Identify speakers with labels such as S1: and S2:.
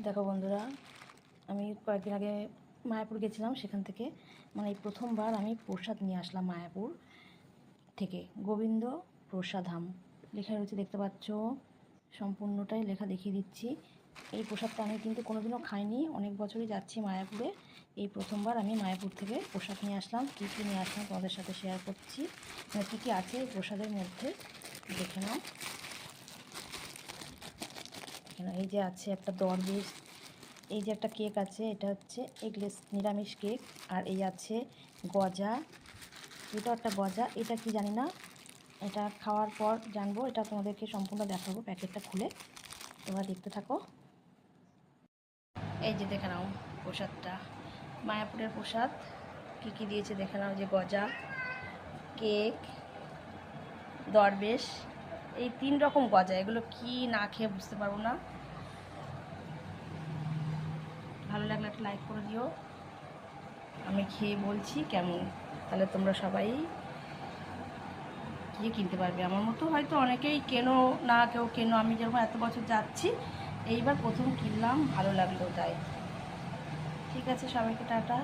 S1: দেখো বন্ধুরা, আমি কয়েকদিন আগে মায়াপুর গেছিলাম। সেখান থেকে এই প্রথমবার আমি প্রসাদ নিয়ে আসলাম মায়াপুর থেকে। গোবিন্দ প্রসাধাম লেখা রয়েছে, দেখতে পাচ্ছ। সম্পূর্ণটাই লেখা দেখিয়ে দিচ্ছি। এই প্রসাদটা আমি কিন্তু কোনোদিনও খাইনি, অনেক বছরই যাচ্ছি মায়াপুরে। এই প্রথমবার আমি মায়াপুর থেকে প্রসাদ নিয়ে আসলাম। কী কী নিয়ে আসলাম তোমাদের সাথে শেয়ার করছি, কী কী আছে এই প্রসাদের মধ্যে দেখে নাও। এই যে আছে একটা দরবেশ, এই যে একটা কেক আছে, এটা হচ্ছে এগলেস নিরামিষ কেক। আর এই আছে গজা, এটা একটা গজা, এটা কি জানি না, এটা খাওয়ার পর জানবো। এটা তোমাদেরকে সম্পূর্ণ দেখাবো প্যাকেটটা খুলে, তোমরা দেখতে থাকো। এই যে দেখে নাও প্রসাদটা, মায়াপুরের প্রসাদ। কী কী দিয়েছে দেখে নাও, যে গজা, কেক, দরবেশ, এই 3 রকম গজা। এগুলো কি না খেয়ে বুঝতে পারবো না। ভালো লাগলে একটা লাইক করে দিও। আমি খেয়ে বলছি কেমন, তাহলে তোমরা সবাই গিয়ে কিনতে পারবে। আমার মতো হয়তো অনেকেই কেনো না, কেউ কেনো, আমি যেরকম এত বছর যাচ্ছি, এইবার প্রথম কিনলাম, ভালো লাগলো তাই। ঠিক আছে, সবাইকে টাটা।